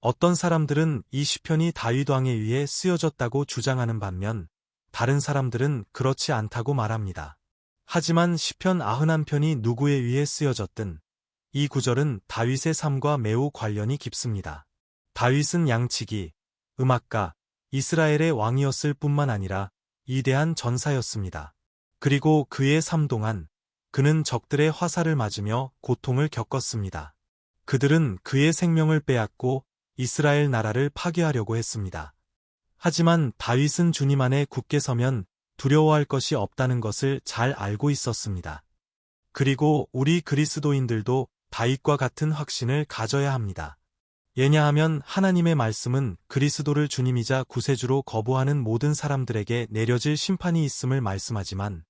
Speaker 1: 어떤 사람들은 이 시편이 다윗 왕에 의해 쓰여졌다고 주장하는 반면 다른 사람들은 그렇지 않다고 말합니다. 하지만 시편 91편이 누구에 의해 쓰여졌든 이 구절은 다윗의 삶과 매우 관련이 깊습니다. 다윗은 양치기, 음악가, 이스라엘의 왕이었을 뿐만 아니라 위대한 전사였습니다. 그리고 그의 삶 동안 그는 적들의 화살을 맞으며 고통을 겪었습니다. 그들은 그의 생명을 빼앗고 이스라엘 나라를 파괴하려고 했습니다. 하지만 다윗은 주님 안에 굳게 서면 두려워할 것이 없다는 것을 잘 알고 있었습니다. 그리고 우리 그리스도인들도 다윗과 같은 확신을 가져야 합니다. 왜냐하면 하나님의 말씀은 그리스도를 주님이자 구세주로 거부하는 모든 사람들에게 내려질 심판이 있음을 말씀하지만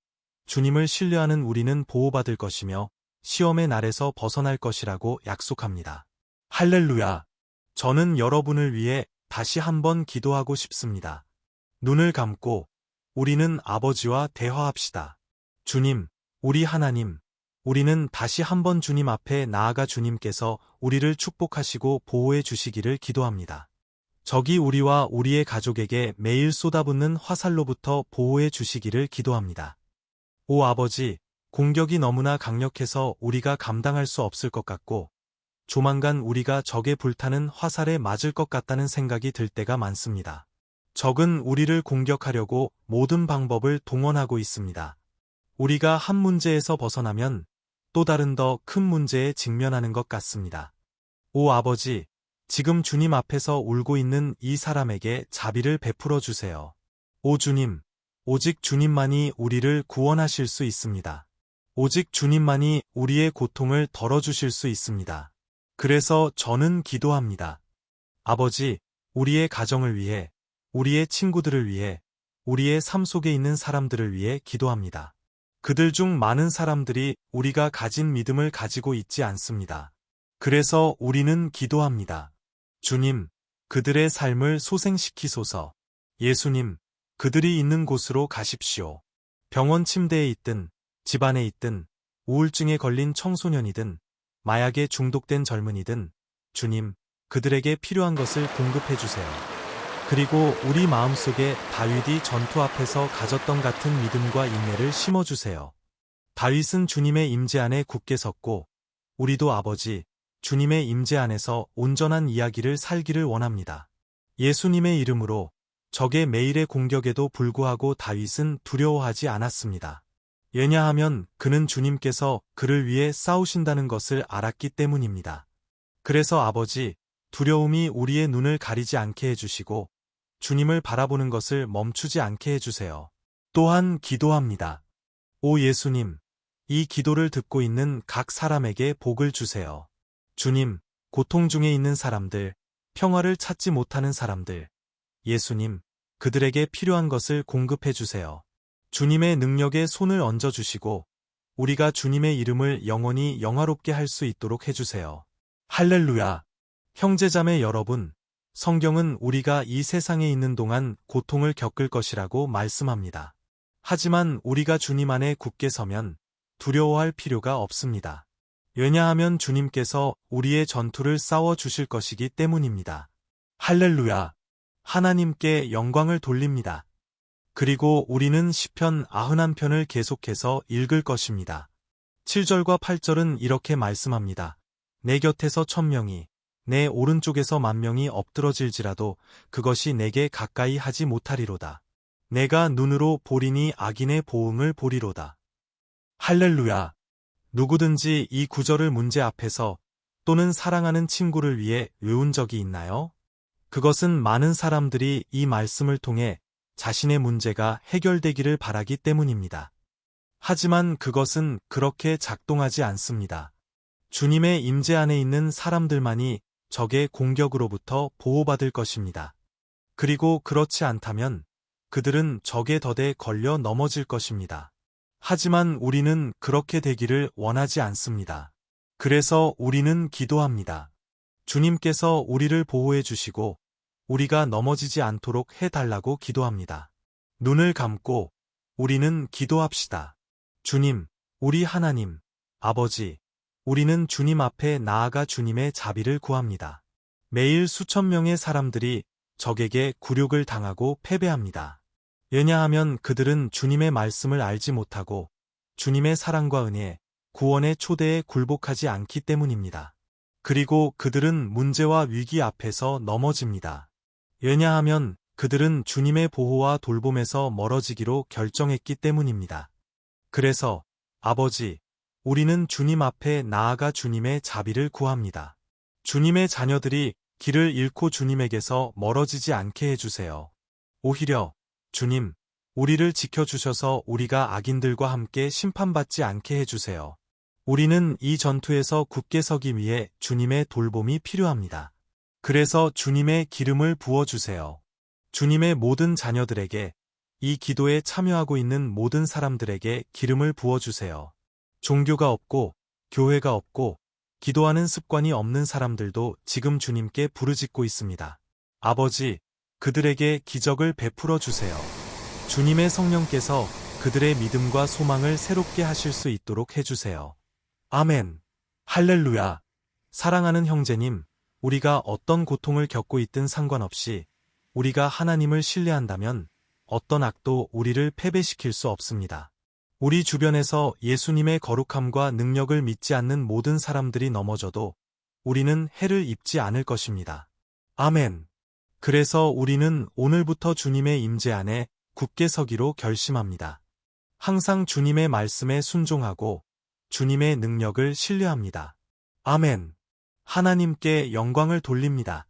Speaker 1: 주님을 신뢰하는 우리는 보호받을 것이며 시험의 날에서 벗어날 것이라고 약속합니다. 할렐루야! 저는 여러분을 위해 다시 한번 기도하고 싶습니다. 눈을 감고 우리는 아버지와 대화합시다. 주님, 우리 하나님, 우리는 다시 한번 주님 앞에 나아가 주님께서 우리를 축복하시고 보호해 주시기를 기도합니다. 적이 우리와 우리의 가족에게 매일 쏟아붓는 화살로부터 보호해 주시기를 기도합니다. 오 아버지, 공격이 너무나 강력해서 우리가 감당할 수 없을 것 같고 조만간 우리가 적의 불타는 화살에 맞을 것 같다는 생각이 들 때가 많습니다. 적은 우리를 공격하려고 모든 방법을 동원하고 있습니다. 우리가 한 문제에서 벗어나면 또 다른 더 큰 문제에 직면하는 것 같습니다. 오 아버지, 지금 주님 앞에서 울고 있는 이 사람에게 자비를 베풀어 주세요. 오 주님, 오직 주님만이 우리를 구원하실 수 있습니다. 오직 주님만이 우리의 고통을 덜어주실 수 있습니다. 그래서 저는 기도합니다. 아버지, 우리의 가정을 위해, 우리의 친구들을 위해, 우리의 삶 속에 있는 사람들을 위해 기도합니다. 그들 중 많은 사람들이 우리가 가진 믿음을 가지고 있지 않습니다. 그래서 우리는 기도합니다. 주님, 그들의 삶을 소생시키소서. 예수님, 그들이 있는 곳으로 가십시오. 병원 침대에 있든, 집안에 있든, 우울증에 걸린 청소년이든, 마약에 중독된 젊은이든, 주님, 그들에게 필요한 것을 공급해 주세요. 그리고 우리 마음속에 다윗이 전투 앞에서 가졌던 같은 믿음과 인내를 심어주세요. 다윗은 주님의 임재 안에 굳게 섰고 우리도 아버지, 주님의 임재 안에서 온전한 이야기를 살기를 원합니다. 예수님의 이름으로 적의 매일의 공격에도 불구하고 다윗은 두려워하지 않았습니다. 왜냐하면 그는 주님께서 그를 위해 싸우신다는 것을 알았기 때문입니다. 그래서 아버지, 두려움이 우리의 눈을 가리지 않게 해주시고 주님을 바라보는 것을 멈추지 않게 해주세요. 또한 기도합니다. 오 예수님, 이 기도를 듣고 있는 각 사람에게 복을 주세요. 주님, 고통 중에 있는 사람들, 평화를 찾지 못하는 사람들, 예수님, 그들에게 필요한 것을 공급해 주세요. 주님의 능력에 손을 얹어 주시고, 우리가 주님의 이름을 영원히 영화롭게 할 수 있도록 해주세요. 할렐루야! 형제자매 여러분, 성경은 우리가 이 세상에 있는 동안 고통을 겪을 것이라고 말씀합니다. 하지만 우리가 주님 안에 굳게 서면 두려워할 필요가 없습니다. 왜냐하면 주님께서 우리의 전투를 싸워 주실 것이기 때문입니다. 할렐루야! 하나님께 영광을 돌립니다. 그리고 우리는 시편 91편을 계속해서 읽을 것입니다. 7절과 8절은 이렇게 말씀합니다. 내 곁에서 1000명이, 내 오른쪽에서 10,000명이 엎드러질지라도 그것이 내게 가까이 하지 못하리로다. 내가 눈으로 보리니 악인의 보응을 보리로다. 할렐루야! 누구든지 이 구절을 문제 앞에서 또는 사랑하는 친구를 위해 외운 적이 있나요? 그것은 많은 사람들이 이 말씀을 통해 자신의 문제가 해결되기를 바라기 때문입니다. 하지만 그것은 그렇게 작동하지 않습니다. 주님의 임재 안에 있는 사람들만이 적의 공격으로부터 보호받을 것입니다. 그리고 그렇지 않다면 그들은 적의 덫에 걸려 넘어질 것입니다. 하지만 우리는 그렇게 되기를 원하지 않습니다. 그래서 우리는 기도합니다. 주님께서 우리를 보호해 주시고 우리가 넘어지지 않도록 해달라고 기도합니다. 눈을 감고 우리는 기도합시다. 주님, 우리 하나님, 아버지, 우리는 주님 앞에 나아가 주님의 자비를 구합니다. 매일 수천 명의 사람들이 적에게 굴욕을 당하고 패배합니다. 왜냐하면 그들은 주님의 말씀을 알지 못하고 주님의 사랑과 은혜, 구원의 초대에 굴복하지 않기 때문입니다. 그리고 그들은 문제와 위기 앞에서 넘어집니다. 왜냐하면 그들은 주님의 보호와 돌봄에서 멀어지기로 결정했기 때문입니다. 그래서 아버지, 우리는 주님 앞에 나아가 주님의 자비를 구합니다. 주님의 자녀들이 길을 잃고 주님에게서 멀어지지 않게 해주세요. 오히려 주님, 우리를 지켜주셔서 우리가 악인들과 함께 심판받지 않게 해주세요. 우리는 이 전투에서 굳게 서기 위해 주님의 돌봄이 필요합니다. 그래서 주님의 기름을 부어주세요. 주님의 모든 자녀들에게, 이 기도에 참여하고 있는 모든 사람들에게 기름을 부어주세요. 종교가 없고, 교회가 없고, 기도하는 습관이 없는 사람들도 지금 주님께 부르짖고 있습니다. 아버지, 그들에게 기적을 베풀어 주세요. 주님의 성령께서 그들의 믿음과 소망을 새롭게 하실 수 있도록 해주세요. 아멘. 할렐루야. 사랑하는 형제님, 우리가 어떤 고통을 겪고 있든 상관없이 우리가 하나님을 신뢰한다면 어떤 악도 우리를 패배시킬 수 없습니다. 우리 주변에서 예수님의 거룩함과 능력을 믿지 않는 모든 사람들이 넘어져도 우리는 해를 입지 않을 것입니다. 아멘. 그래서 우리는 오늘부터 주님의 임재 안에 굳게 서기로 결심합니다. 항상 주님의 말씀에 순종하고 주님의 능력을 신뢰합니다. 아멘. 하나님께 영광을 돌립니다.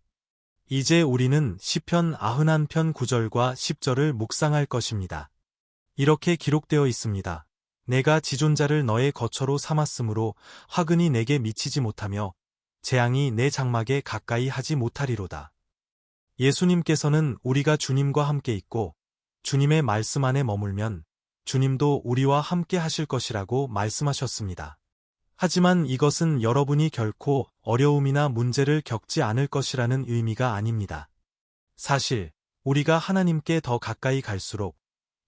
Speaker 1: 이제 우리는 시편 91편 9절과 10절을 묵상할 것입니다. 이렇게 기록되어 있습니다. 내가 지존자를 너의 거처로 삼았으므로 화근이 내게 미치지 못하며 재앙이 내 장막에 가까이 하지 못하리로다. 예수님께서는 우리가 주님과 함께 있고 주님의 말씀 안에 머물면 주님도 우리와 함께 하실 것이라고 말씀하셨습니다. 하지만 이것은 여러분이 결코 어려움이나 문제를 겪지 않을 것이라는 의미가 아닙니다. 사실 우리가 하나님께 더 가까이 갈수록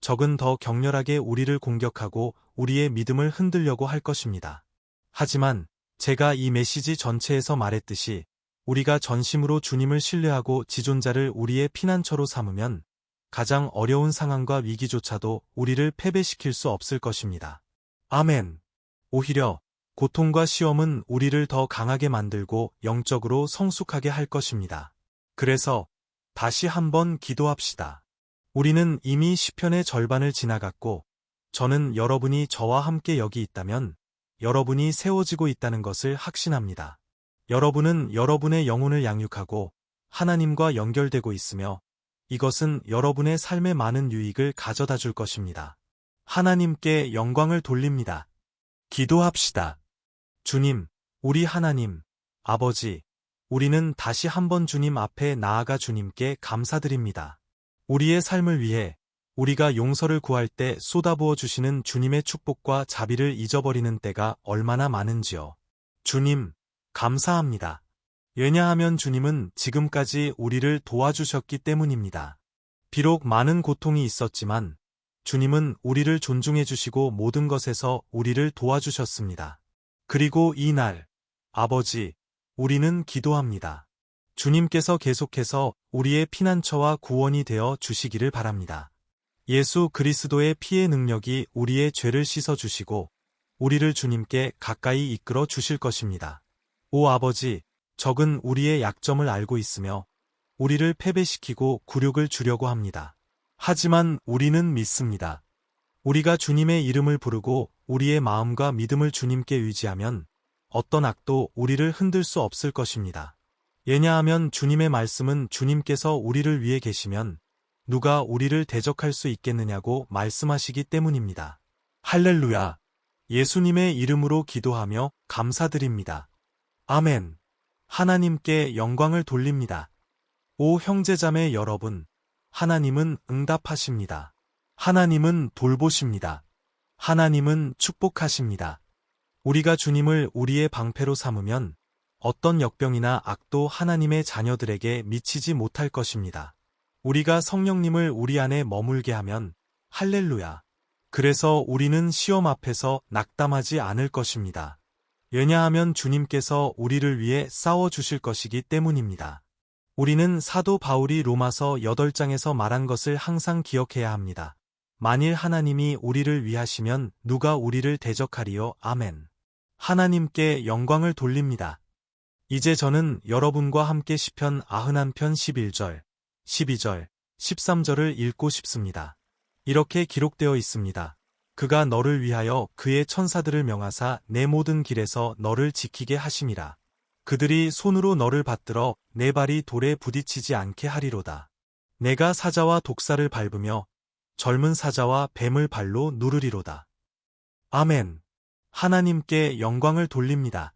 Speaker 1: 적은 더 격렬하게 우리를 공격하고 우리의 믿음을 흔들려고 할 것입니다. 하지만 제가 이 메시지 전체에서 말했듯이 우리가 전심으로 주님을 신뢰하고 지존자를 우리의 피난처로 삼으면 가장 어려운 상황과 위기조차도 우리를 패배시킬 수 없을 것입니다. 아멘. 오히려 고통과 시험은 우리를 더 강하게 만들고 영적으로 성숙하게 할 것입니다. 그래서 다시 한번 기도합시다. 우리는 이미 시편의 절반을 지나갔고 저는 여러분이 저와 함께 여기 있다면 여러분이 세워지고 있다는 것을 확신합니다. 여러분은 여러분의 영혼을 양육하고 하나님과 연결되고 있으며 이것은 여러분의 삶에 많은 유익을 가져다 줄 것입니다. 하나님께 영광을 돌립니다. 기도합시다. 주님, 우리 하나님, 아버지, 우리는 다시 한번 주님 앞에 나아가 주님께 감사드립니다. 우리의 삶을 위해 우리가 용서를 구할 때 쏟아부어 주시는 주님의 축복과 자비를 잊어버리는 때가 얼마나 많은지요. 주님, 감사합니다. 왜냐하면 주님은 지금까지 우리를 도와주셨기 때문입니다. 비록 많은 고통이 있었지만 주님은 우리를 존중해 주시고 모든 것에서 우리를 도와주셨습니다. 그리고 이 날, 아버지, 우리는 기도합니다. 주님께서 계속해서 우리의 피난처와 구원이 되어 주시기를 바랍니다. 예수 그리스도의 피의 능력이 우리의 죄를 씻어 주시고 우리를 주님께 가까이 이끌어 주실 것입니다. 오 아버지, 적은 우리의 약점을 알고 있으며 우리를 패배시키고 굴욕을 주려고 합니다. 하지만 우리는 믿습니다. 우리가 주님의 이름을 부르고 우리의 마음과 믿음을 주님께 의지하면 어떤 악도 우리를 흔들 수 없을 것입니다. 왜냐하면 주님의 말씀은 주님께서 우리를 위해 계시면 누가 우리를 대적할 수 있겠느냐고 말씀하시기 때문입니다. 할렐루야! 예수님의 이름으로 기도하며 감사드립니다. 아멘. 하나님께 영광을 돌립니다. 오 형제자매 여러분, 하나님은 응답하십니다. 하나님은 돌보십니다. 하나님은 축복하십니다. 우리가 주님을 우리의 방패로 삼으면 어떤 역병이나 악도 하나님의 자녀들에게 미치지 못할 것입니다. 우리가 성령님을 우리 안에 머물게 하면 할렐루야. 그래서 우리는 시험 앞에서 낙담하지 않을 것입니다. 왜냐하면 주님께서 우리를 위해 싸워주실 것이기 때문입니다. 우리는 사도 바울이 로마서 8장에서 말한 것을 항상 기억해야 합니다. 만일 하나님이 우리를 위하시면 누가 우리를 대적하리요. 아멘. 하나님께 영광을 돌립니다. 이제 저는 여러분과 함께 시편 91편 11절, 12절, 13절을 읽고 싶습니다. 이렇게 기록되어 있습니다. 그가 너를 위하여 그의 천사들을 명하사 내 모든 길에서 너를 지키게 하심이라. 그들이 손으로 너를 받들어 내 발이 돌에 부딪히지 않게 하리로다. 내가 사자와 독사를 밟으며 젊은 사자와 뱀을 발로 누르리로다. 아멘. 하나님께 영광을 돌립니다.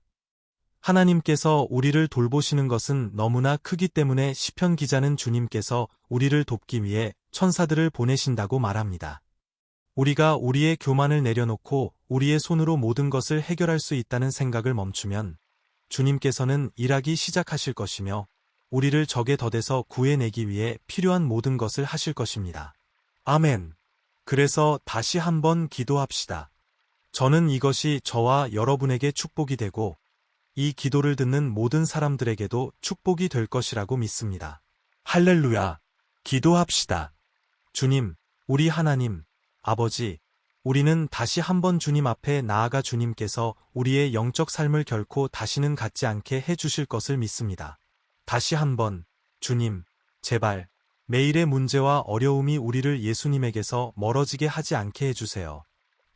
Speaker 1: 하나님께서 우리를 돌보시는 것은 너무나 크기 때문에 시편 기자는 주님께서 우리를 돕기 위해 천사들을 보내신다고 말합니다. 우리가 우리의 교만을 내려놓고 우리의 손으로 모든 것을 해결할 수 있다는 생각을 멈추면 주님께서는 일하기 시작하실 것이며 우리를 적의 덫에서 구해내기 위해 필요한 모든 것을 하실 것입니다. 아멘. 그래서 다시 한번 기도합시다. 저는 이것이 저와 여러분에게 축복이 되고 이 기도를 듣는 모든 사람들에게도 축복이 될 것이라고 믿습니다. 할렐루야. 기도합시다. 주님, 우리 하나님, 아버지, 우리는 다시 한번 주님 앞에 나아가 주님께서 우리의 영적 삶을 결코 다시는 갖지 않게 해주실 것을 믿습니다. 다시 한번, 주님, 제발, 매일의 문제와 어려움이 우리를 예수님에게서 멀어지게 하지 않게 해주세요.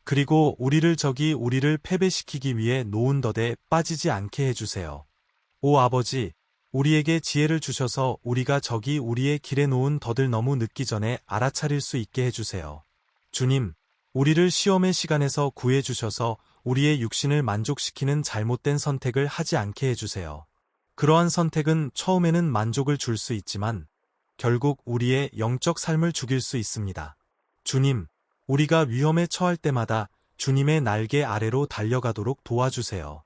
Speaker 1: 그리고 우리를 패배시키기 위해 놓은 덫에 빠지지 않게 해주세요. 오 아버지, 우리에게 지혜를 주셔서 우리가 적이 우리의 길에 놓은 덫을 너무 늦기 전에 알아차릴 수 있게 해주세요. 주님, 우리를 시험의 시간에서 구해주셔서 우리의 육신을 만족시키는 잘못된 선택을 하지 않게 해주세요. 그러한 선택은 처음에는 만족을 줄 수 있지만 결국 우리의 영적 삶을 죽일 수 있습니다. 주님, 우리가 위험에 처할 때마다 주님의 날개 아래로 달려가도록 도와주세요.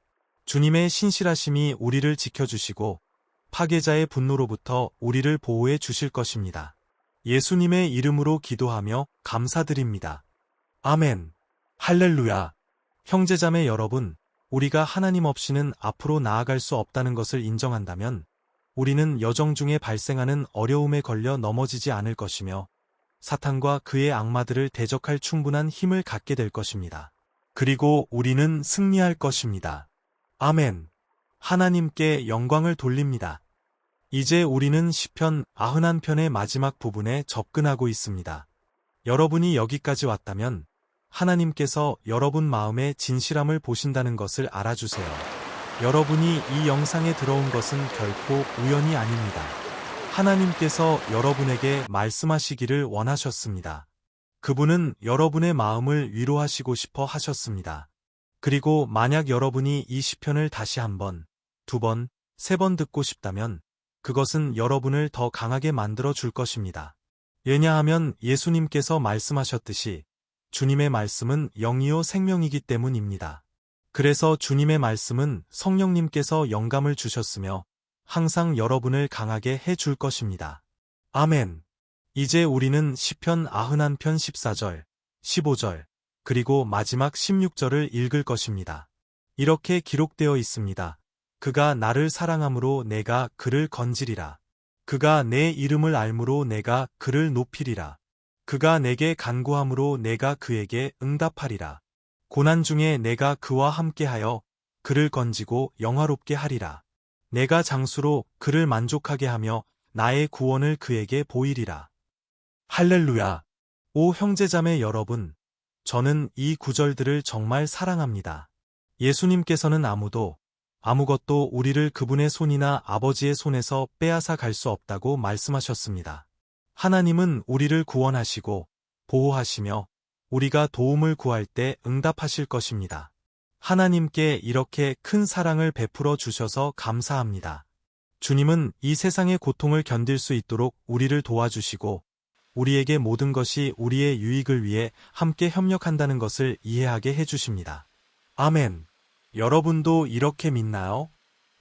Speaker 1: 주님의 신실하심이 우리를 지켜주시고 파괴자의 분노로부터 우리를 보호해 주실 것입니다. 예수님의 이름으로 기도하며 감사드립니다. 아멘. 할렐루야. 형제자매 여러분, 우리가 하나님 없이는 앞으로 나아갈 수 없다는 것을 인정한다면 우리는 여정 중에 발생하는 어려움에 걸려 넘어지지 않을 것이며 사탄과 그의 악마들을 대적할 충분한 힘을 갖게 될 것입니다. 그리고 우리는 승리할 것입니다. 아멘. 하나님께 영광을 돌립니다. 이제 우리는 시편 91편의 마지막 부분에 접근하고 있습니다. 여러분이 여기까지 왔다면 하나님께서 여러분 마음의 진실함을 보신다는 것을 알아주세요. 여러분이 이 영상에 들어온 것은 결코 우연이 아닙니다. 하나님께서 여러분에게 말씀하시기를 원하셨습니다. 그분은 여러분의 마음을 위로하시고 싶어 하셨습니다. 그리고 만약 여러분이 이 시편을 다시 한 번, 두 번, 세 번 듣고 싶다면 그것은 여러분을 더 강하게 만들어 줄 것입니다. 왜냐하면 예수님께서 말씀하셨듯이 주님의 말씀은 영이요 생명이기 때문입니다. 그래서 주님의 말씀은 성령님께서 영감을 주셨으며 항상 여러분을 강하게 해 줄 것입니다. 아멘. 이제 우리는 시편 91편 14절, 15절, 그리고 마지막 16절을 읽을 것입니다. 이렇게 기록되어 있습니다. 그가 나를 사랑함으로 내가 그를 건지리라. 그가 내 이름을 알므로 내가 그를 높이리라. 그가 내게 간구함으로 내가 그에게 응답하리라. 고난 중에 내가 그와 함께하여 그를 건지고 영화롭게 하리라. 내가 장수로 그를 만족하게 하며 나의 구원을 그에게 보이리라. 할렐루야. 오 형제자매 여러분, 저는 이 구절들을 정말 사랑합니다. 예수님께서는 아무것도 우리를 그분의 손이나 아버지의 손에서 빼앗아 갈 수 없다고 말씀하셨습니다. 하나님은 우리를 구원하시고 보호하시며 우리가 도움을 구할 때 응답하실 것입니다. 하나님께 이렇게 큰 사랑을 베풀어 주셔서 감사합니다. 주님은 이 세상의 고통을 견딜 수 있도록 우리를 도와주시고 우리에게 모든 것이 우리의 유익을 위해 함께 협력한다는 것을 이해하게 해주십니다. 아멘. 여러분도 이렇게 믿나요?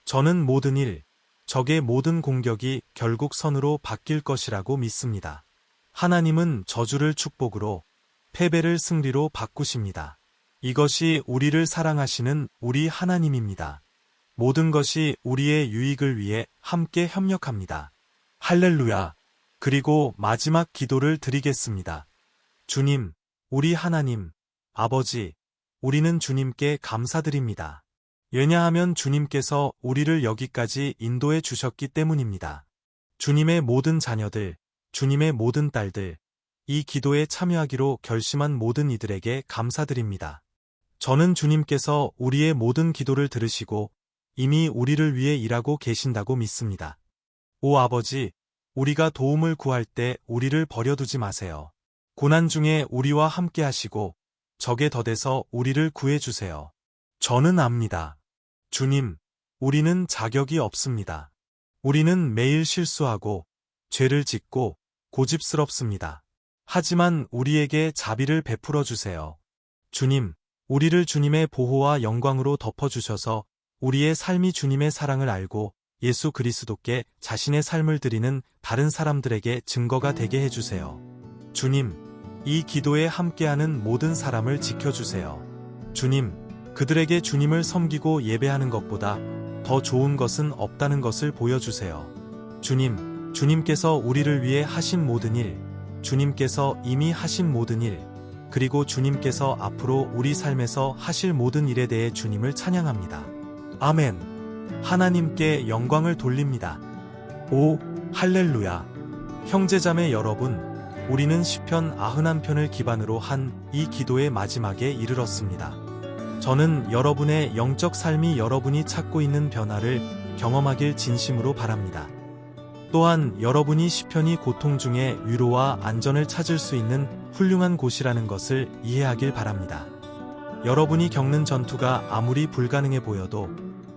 Speaker 1: 저는 모든 일, 적의 모든 공격이 결국 선으로 바뀔 것이라고 믿습니다. 하나님은 저주를 축복으로, 패배를 승리로 바꾸십니다. 이것이 우리를 사랑하시는 우리 하나님입니다. 모든 것이 우리의 유익을 위해 함께 협력합니다. 할렐루야. 그리고 마지막 기도를 드리겠습니다. 주님, 우리 하나님, 아버지, 우리는 주님께 감사드립니다. 왜냐하면 주님께서 우리를 여기까지 인도해 주셨기 때문입니다. 주님의 모든 자녀들, 주님의 모든 딸들, 이 기도에 참여하기로 결심한 모든 이들에게 감사드립니다. 저는 주님께서 우리의 모든 기도를 들으시고 이미 우리를 위해 일하고 계신다고 믿습니다. 오 아버지, 우리가 도움을 구할 때 우리를 버려두지 마세요. 고난 중에 우리와 함께 하시고 적에 더대서 우리를 구해주세요. 저는 압니다. 주님, 우리는 자격이 없습니다. 우리는 매일 실수하고 죄를 짓고 고집스럽습니다. 하지만 우리에게 자비를 베풀어 주세요. 주님, 우리를 주님의 보호와 영광으로 덮어주셔서 우리의 삶이 주님의 사랑을 알고 예수 그리스도께 자신의 삶을 드리는 다른 사람들에게 증거가 되게 해주세요. 주님, 이 기도에 함께하는 모든 사람을 지켜주세요. 주님, 그들에게 주님을 섬기고 예배하는 것보다 더 좋은 것은 없다는 것을 보여주세요. 주님, 주님께서 우리를 위해 하신 모든 일, 주님께서 이미 하신 모든 일, 그리고 주님께서 앞으로 우리 삶에서 하실 모든 일에 대해 주님을 찬양합니다. 아멘. 하나님께 영광을 돌립니다. 오, 할렐루야. 형제자매 여러분, 우리는 시편 91편을 기반으로 한 이 기도의 마지막에 이르렀습니다. 저는 여러분의 영적 삶이 여러분이 찾고 있는 변화를 경험하길 진심으로 바랍니다. 또한 여러분이 시편이 고통 중에 위로와 안전을 찾을 수 있는 훌륭한 곳이라는 것을 이해하길 바랍니다. 여러분이 겪는 전투가 아무리 불가능해 보여도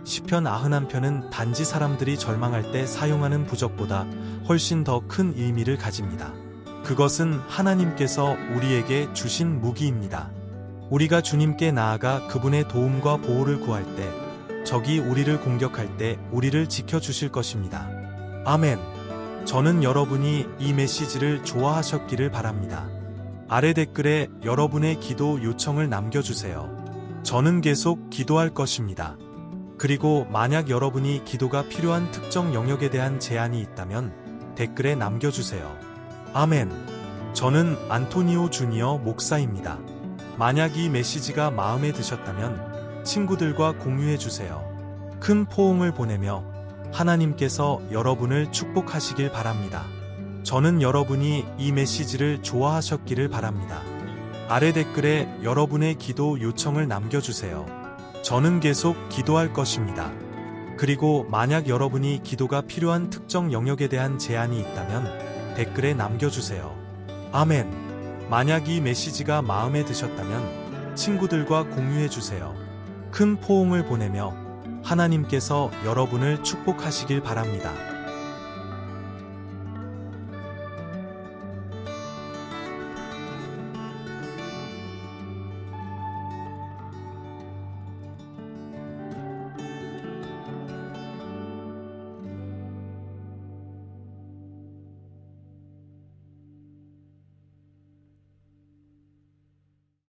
Speaker 1: 시편 91편은 단지 사람들이 절망할 때 사용하는 부적보다 훨씬 더 큰 의미를 가집니다. 그것은 하나님께서 우리에게 주신 무기입니다. 우리가 주님께 나아가 그분의 도움과 보호를 구할 때, 적이 우리를 공격할 때 우리를 지켜주실 것입니다. 아멘. 저는 여러분이 이 메시지를 좋아하셨기를 바랍니다. 아래 댓글에 여러분의 기도 요청을 남겨주세요. 저는 계속 기도할 것입니다. 그리고 만약 여러분이 기도가 필요한 특정 영역에 대한 제안이 있다면 댓글에 남겨주세요. 아멘. 저는 안토니오 주니어 목사입니다. 만약 이 메시지가 마음에 드셨다면 친구들과 공유해주세요. 큰 포옹을 보내며 하나님께서 여러분을 축복하시길 바랍니다. 저는 여러분이 이 메시지를 좋아하셨기를 바랍니다. 아래 댓글에 여러분의 기도 요청을 남겨주세요. 저는 계속 기도할 것입니다. 그리고 만약 여러분이 기도가 필요한 특정 영역에 대한 제안이 있다면 댓글에 남겨주세요. 아멘. 만약 이 메시지가 마음에 드셨다면 친구들과 공유해주세요. 큰 포옹을 보내며 하나님께서 여러분을 축복하시길 바랍니다.